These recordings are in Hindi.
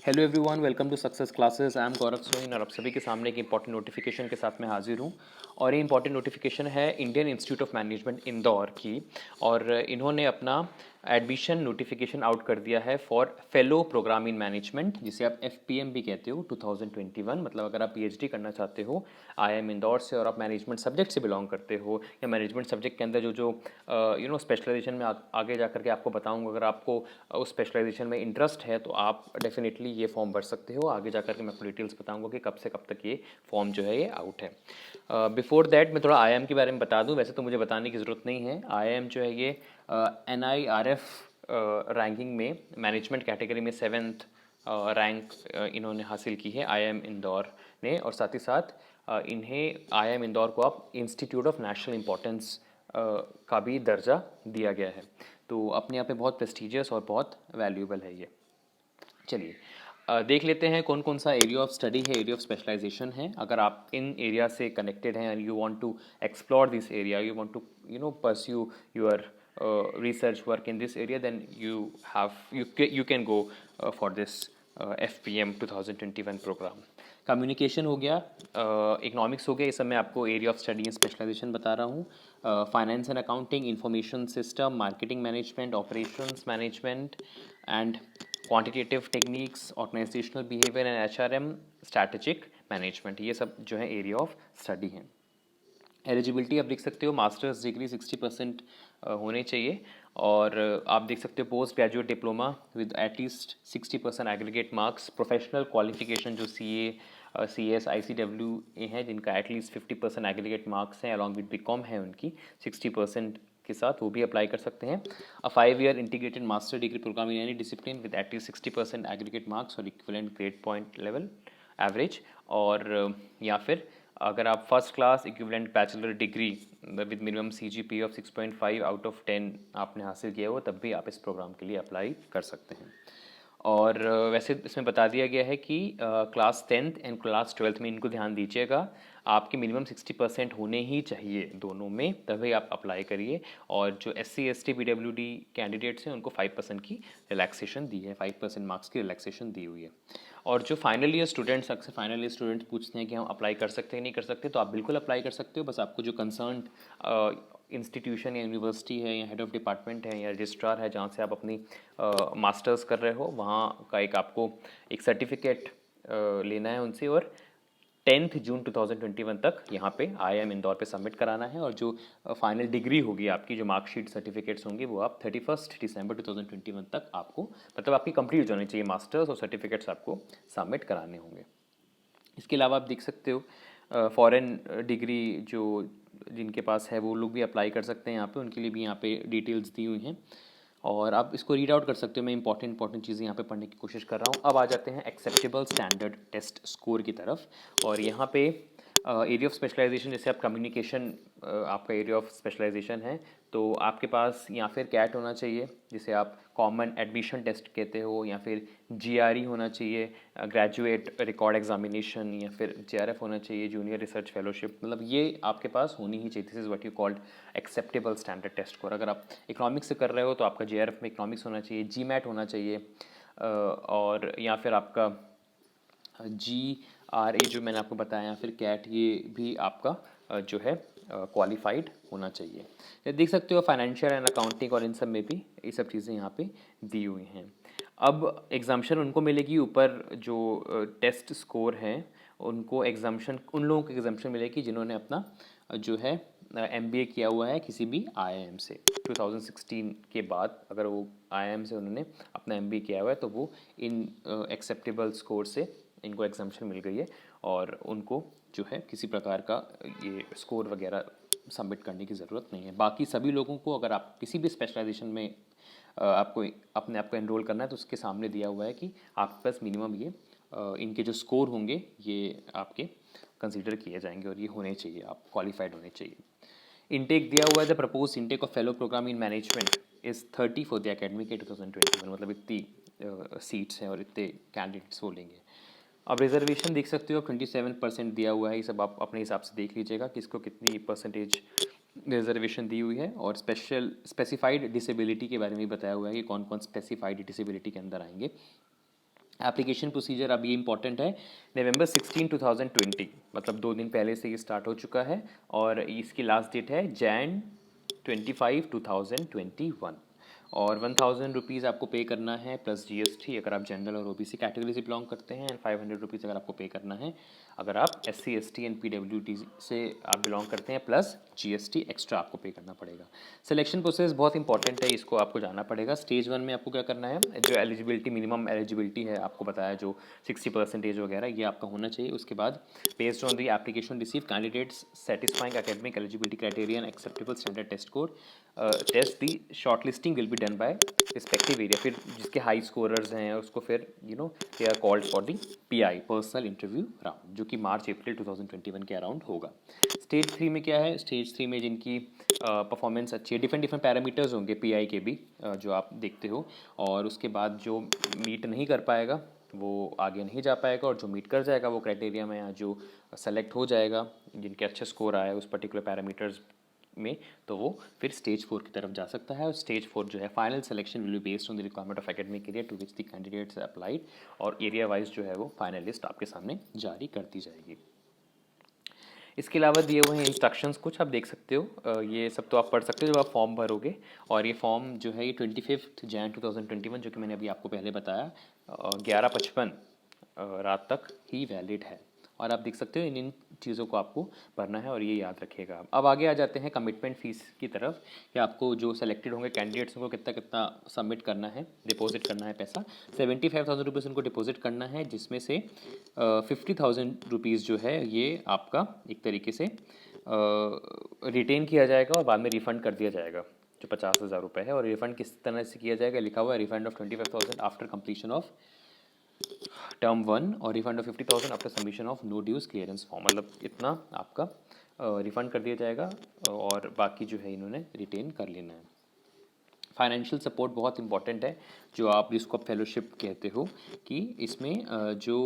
Hello everyone, welcome to success classes. I am Gaurav Soin और आप सभी के सामने एक इंपॉर्टेंट नोटिफिकेशन के साथ मैं हाजिर हूँ। और ये इंपॉर्टेंट नोटिफिकेशन है Indian institute of management Indore की। और इन्होंने अपना एडमिशन नोटिफिकेशन आउट कर दिया है for fellow programme in management, जिसे आप FPM भी कहते हो 2021। मतलब अगर आप PhD करना चाहते हो IIM इंदौर से और आप मैनेजमेंट सब्जेक्ट से बिलोंग करते हो या मैनेजमेंट सब्जेक्ट के अंदर जो स्पेशलाइजेशन में आगे जा करके आपको बताऊंगा, अगर आपको उस स्पेशलाइजेशन में इंटरेस्ट है तो आप डेफिनेटली ये फॉर्म भर सकते हो। आगे जा करके मैं आपको डिटेल्स बताऊंगा कि कब से कब तक ये फॉर्म जो है ये आउट है। बिफोर दैट मैं थोड़ा IIM के बारे में बता दूं। वैसे तो मुझे बताने की ज़रूरत नहीं है। IIM जो है ये NIRF रैंकिंग में मैनेजमेंट कैटेगरी में 7th रैंक इन्होंने हासिल की है IIM इंदौर ने। और साथ ही साथ इन्हें IIM इंदौर को आप इंस्टीट्यूट ऑफ नेशनल इम्पोर्टेंस का भी दर्जा दिया गया है। तो अपने आप में बहुत प्रेस्टिजियस और बहुत वैल्यूएबल है ये। चलिए देख लेते हैं कौन कौन सा एरिया ऑफ स्टडी है, एरिया ऑफ स्पेशलाइजेशन है। अगर आप इन एरिया से कनेक्टेड हैं and you want to explore this area, you want to pursue your research work in this area, then you can go for this FPM 2021 programme. Communication हो गया, इकोनॉमिक्स हो गया, ये सब मैं आपको area of study and specialisation बता रहा हूँ। Finance and accounting, information system, marketing management, operations management and quantitative techniques, organisational behaviour and HRM, strategic management, ये सब जो है एरिया ऑफ स्टडी हैं। एलिजिबिलिटी आप देख सकते हो, मास्टर्स डिग्री 60% होने चाहिए। और आप देख सकते हो post graduate diploma with at least 60% aggregate marks. Professional qualification जो CA CS ICWA हैं, जिनका एटलीस्ट 50% एग्रीगेट मार्क्स हैं, अलॉन्ग विद BCom है उनकी 60% के साथ, वो भी अप्लाई कर सकते हैं। 5 year integrated master degree program in any discipline with at least 60% aggregate marks और equivalent grade point level average. और या फिर अगर आप first class equivalent bachelor degree with minimum CGPA of 6.5 out of 10 आपने हासिल किया हो, तब भी आप इस प्रोग्राम के लिए अप्लाई कर सकते हैं। और वैसे इसमें बता दिया गया है कि class 10th and class 12th में इनको ध्यान दीजिएगा, आपके मिनिमम 60% होने ही चाहिए दोनों में, तभी आप अप्लाई करिए। और जो SC ST PWD कैंडिडेट्स हैं उनको 5% की रिलैक्सेशन दी है, 5% मार्क्स की रिलैक्सेशन दी हुई है। और जो फाइनल ईयर स्टूडेंट्स, अक्सर फाइनल ईयर स्टूडेंट्स पूछते हैं कि हम अप्लाई कर सकते हैं नहीं कर सकते, तो आप बिल्कुल अप्लाई कर सकते हो। बस आपको जो कंसर्न इंस्टीट्यूशन या यूनिवर्सिटी है या हेड ऑफ डिपार्टमेंट है या रजिस्ट्रार है जहाँ से आप अपनी मास्टर्स कर रहे हो, वहाँ का आपको एक सर्टिफिकेट लेना है उनसे, और 10th जून 2021 तक यहाँ पे IIM इंदौर पे सबमिट कराना है। और जो फाइनल डिग्री होगी आपकी, जो मार्कशीट सर्टिफिकेट्स होंगे, वो आप 31 दिसंबर 2021 तक आपको, मतलब आपकी कंप्लीट होनी चाहिए मास्टर्स, और सर्टिफिकेट्स आपको सबमिट कराने होंगे। इसके अलावा आप देख सकते हो फॉरेन डिग्री जो जिनके पास है वो लोग भी अप्लाई कर सकते हैं यहाँ पे, उनके लिए भी यहाँ पे डिटेल्स दी हुई हैं और आप इसको रीड आउट कर सकते हो। मैं इंपॉर्टेंट चीज़ें यहाँ पे पढ़ने की कोशिश कर रहा हूँ। अब आ जाते हैं एक्सेप्टेबल स्टैंडर्ड टेस्ट स्कोर की तरफ। और यहाँ पे एरिया ऑफ स्पेशलाइजेशन, जैसे आप कम्युनिकेशन आपका एरिया ऑफ स्पेशलाइजेशन है, तो आपके पास या फिर कैट होना चाहिए जिसे आप कॉमन एडमिशन टेस्ट कहते हो, या फिर GRE होना चाहिए, ग्रेजुएट रिकॉर्ड एग्जामिनेशन, या फिर JRF होना चाहिए, जूनियर रिसर्च फेलोशिप। मतलब ये आपके पास होनी ही चाहिए। This is what you called acceptable standard test score. अगर आप इकोनॉमिक्स से कर रहे हो तो आपका JRF में इकोनॉमिक्स होना चाहिए, GMAT होना चाहिए, और या फिर आपका GRA जो मैंने आपको बताया, या फिर कैट, ये भी आपका जो है क्वालिफाइड होना चाहिए। ये देख सकते हो फाइनेंशियल एंड अकाउंटिंग और इन सब में भी ये सब चीज़ें यहाँ पे दी हुई हैं। अब एग्जाम्शन उनको मिलेगी, ऊपर जो टेस्ट स्कोर है उनको एग्जाम्शन, उन लोगों को एग्जाम्शन मिलेगी जिन्होंने अपना जो है MBA किया हुआ है किसी भी IIM से 2016 के बाद। अगर वो IIM से उन्होंने अपना MBA किया हुआ है तो वो इन एक्सेप्टेबल स्कोर से इनको एग्जाम्शन मिल गई है, और उनको जो है किसी प्रकार का ये स्कोर वगैरह सबमिट करने की ज़रूरत नहीं है। बाकी सभी लोगों को, अगर आप किसी भी स्पेशलाइजेशन में आपको अपने आप को एनरोल करना है, तो उसके सामने दिया हुआ है कि आपके पास मिनिमम ये इनके जो स्कोर होंगे ये आपके कंसीडर किए जाएंगे और ये होने चाहिए, आप क्वालिफाइड होने चाहिए। इनटेक दिया हुआ है, the propose intake of fellow programme in management is 30 for the academic year 2021। मतलब इतनी सीट्स हैं और इतने कैंडिडेट्स वो लेंगे। अब रिजर्वेशन देख सकते हो, 27% दिया हुआ है। ये सब आप अपने हिसाब से देख लीजिएगा किसको कितनी परसेंटेज रिजर्वेशन दी हुई है। और स्पेसिफाइड डिसेबिलिटी के बारे में बताया हुआ है कि कौन कौन स्पेसिफाइड डिसेबिलिटी के अंदर आएंगे। एप्लीकेशन प्रोसीजर अब ये इंपॉर्टेंट है, नवंबर 16 2020, मतलब 2 दिन पहले से ये स्टार्ट हो चुका है और इसकी लास्ट डेट है जैन 25 2021 और 1000 रुपीज़ आपको पे करना है प्लस जीएसटी अगर आप जनरल और ओबीसी कैटेगरी से बिलोंग करते हैं एंड 500 रुपीज़ अगर आपको पे करना है अगर आप एससी एसटी एंड पीडब्ल्यूडी से आप बिलोंग करते हैं प्लस जीएसटी एक्स्ट्रा आपको पे करना पड़ेगा। सिलेक्शन प्रोसेस बहुत इंपॉर्टेंट है, इसको आपको जाना पड़ेगा। स्टेज 1 में आपको क्या करना है, जो एलिजिबिलिटी मिनिमम एलिजिबिलिटी है आपको बताया जो 60% वगैरह ये आपका होना चाहिए। उसके बाद based on the application receive candidates satisfying academic eligibility criterion acceptable standard test code test the short listing will be done by respective area. फिर जिसके हाई स्कोरर्स हैं उसको फिर they are called for the PI personal interview round जो कि मार्च अप्रैल 2021 के अराउंड होगा। स्टेज 3 में क्या है, स्टेज 3 में जिनकी परफॉर्मेंस अच्छी है, डिफरेंट डिफरेंट पैरामीटर्स होंगे पीआई के भी जो आप देखते हो, और उसके बाद जो मीट नहीं कर पाएगा वो आगे नहीं जा पाएगा और जो मीट कर जाएगा वो क्राइटेरिया में या जो सेलेक्ट हो जाएगा जिनके अच्छे स्कोर आए उस पर्टिकुलर पैरामीटर्स में, तो वो फिर स्टेज 4 की तरफ जा सकता है। और स्टेज 4 जो है final selection will be based on the requirement of academic area to which the candidates applied, और एरिया वाइज जो है वो फाइनल लिस्ट आपके सामने जारी कर दी जाएगी। इसके अलावा दिए हुए हैं इंस्ट्रक्शंस कुछ आप देख सकते हो, ये सब तो आप पढ़ सकते हो जब आप फॉर्म भरोगे, और ये फॉर्म जो है ये 25 जैन 2021 जो कि मैंने अभी आपको पहले बताया 11:55 रात तक ही वैलिड है, और आप देख सकते हो इन चीज़ों को आपको भरना है और ये याद रखिएगा। अब आगे आ जाते हैं कमिटमेंट फ़ीस की तरफ कि आपको जो सेलेक्टेड होंगे कैंडिडेट्स उनको कितना कितना सबमिट करना है, डिपॉजिट करना है पैसा। 75,000 रुपीज़ उनको डिपॉजिट करना है, जिसमें से 50,000 रुपीज़ जो है ये आपका एक तरीके से रिटेन किया जाएगा और बाद में रिफ़ंड कर दिया जाएगा जो 50,000 रुपये है। और रिफ़ंड किस तरह से किया जाएगा, लिखा हुआ है refund of 25,000 after completion of term 1 और refund of 50,000 after submission of no dues clearance form, मतलब इतना आपका रिफंड कर दिया जाएगा और बाकी जो है इन्होंने रिटेन कर लेना है। फाइनेंशियल सपोर्ट बहुत इंपॉर्टेंट है, जो आप जिसको आप फेलोशिप कहते हो, कि इसमें जो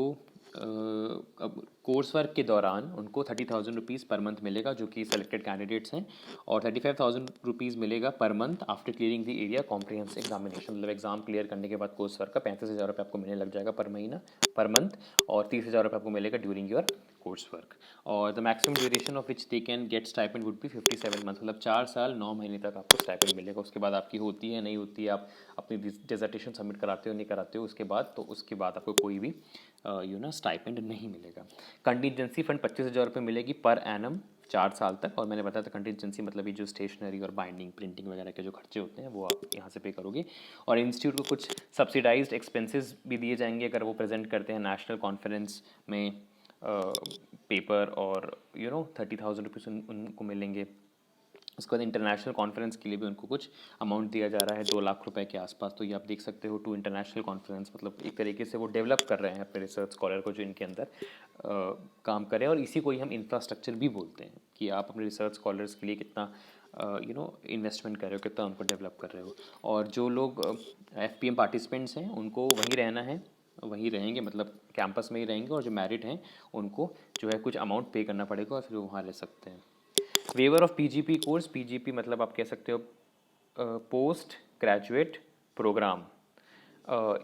कोर्स वर्क के दौरान उनको 30,000 रुपीज़ पर मंथ मिलेगा जो कि सेलेक्टेड कैंडिडेट्स हैं, और 35,000 रुपीज़ मिलेगा per month after clearing the area comprehensive examination, मतलब एग्जाम क्लियर करने के बाद कोर्स वर्क का 35,000 रुपये आपको मिलने लग जाएगा पर महीना पर मंथ, और 30,000 रुपये आपको मिलेगा ड्यूरिंग योर कोर्स वर्क। और the maximum duration of which they can get stipend would be 57 month, मतलब 4 साल 9 महीने तक आपको स्टाइपेंड मिलेगा। उसके बाद आपकी होती है नहीं होती है, आप अपनी डिसर्टेशन सबमिट कराते हो नहीं कराते हो उसके बाद, तो उसके बाद आपको कोई भी स्टाइपेंड नहीं मिलेगा। कंटीजेंसी फंड 25,000 रुपये मिलेगी पर एनम 4 साल तक, और मैंने बताया था कंटीजेंसी मतलब ये जो स्टेशनरी और बाइंडिंग प्रिंटिंग वगैरह के जो खर्चे होते हैं वो आप यहाँ से पे करोगे। और इंस्टीट्यूट को कुछ सब्सिडाइज्ड एक्सपेंसेस भी दिए जाएंगे अगर वो प्रेजेंट करते हैं नेशनल कॉन्फ्रेंस में पेपर, और 30,000 रुपीज़ उनको मिलेंगे। उसके बाद इंटरनेशनल कॉन्फ्रेंस के लिए भी उनको कुछ अमाउंट दिया जा रहा है 2 लाख रुपए के आसपास। तो ये आप देख सकते हो टू इंटरनेशनल कॉन्फ्रेंस, मतलब एक तरीके से वो डेवलप कर रहे हैं अपने रिसर्च स्कॉलर को जो इनके अंदर काम करें, और इसी को ही हम इंफ्रास्ट्रक्चर भी बोलते हैं कि आप अपने रिसर्च स्कॉलर्स के लिए कितना इन्वेस्टमेंट कर रहे हो, कितना उनको डेवलप कर रहे हो। और जो लोग FPM पार्टिसिपेंट्स हैं उनको वहीं रहना है, वहीं रहेंगे, मतलब कैंपस में ही रहेंगे, और जो मैरिड हैं उनको जो है कुछ अमाउंट पे करना पड़ेगा और फिर वो वहाँ रह सकते हैं। Waiver of PGP course, PGP मतलब आप कह सकते हो post graduate programme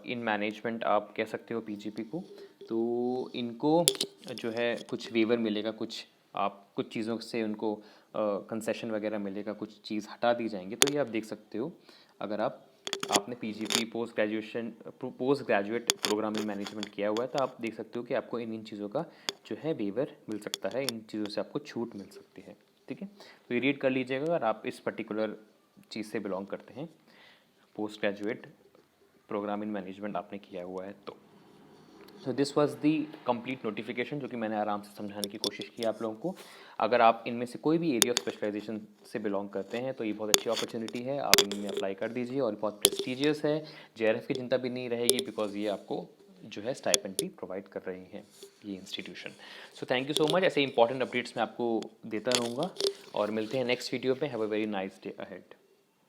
in management, आप कह सकते हो PGP को। तो इनको जो है कुछ वेवर मिलेगा, कुछ चीज़ों से उनको कंसेशन वगैरह मिलेगा, कुछ चीज़ हटा दी जाएंगे। तो ये आप देख सकते हो अगर आपने PGP post graduate programme in management किया हुआ है तो आप देख सकते हो कि आपको इन चीज़ों का जो है वेवर मिल सकता है, इन चीज़ों से आपको छूट मिल सकती है। ठीक है, तो ये रीड कर लीजिएगा अगर आप इस पर्टिकुलर चीज़ से बिलोंग करते हैं, post graduate programme in management आपने किया हुआ है तो। So this was the complete notification जो कि मैंने आराम से समझाने की कोशिश की आप लोगों को। अगर आप इनमें से कोई भी एरिया ऑफ स्पेशलाइजेशन से बिलोंग करते हैं तो ये बहुत अच्छी अपॉर्चुनिटी है, आप इनमें अप्लाई कर दीजिए, और बहुत प्रेस्टीजियस है। JRF की चिंता भी नहीं रहेगी बिकॉज ये आपको जो है स्टाइपेंड भी प्रोवाइड कर रही हैं ये institution. So thank you so much, ऐसे इंपॉर्टेंट अपडेट्स मैं आपको देता रहूँगा, और मिलते हैं नेक्स्ट वीडियो पे। Have a very nice day ahead.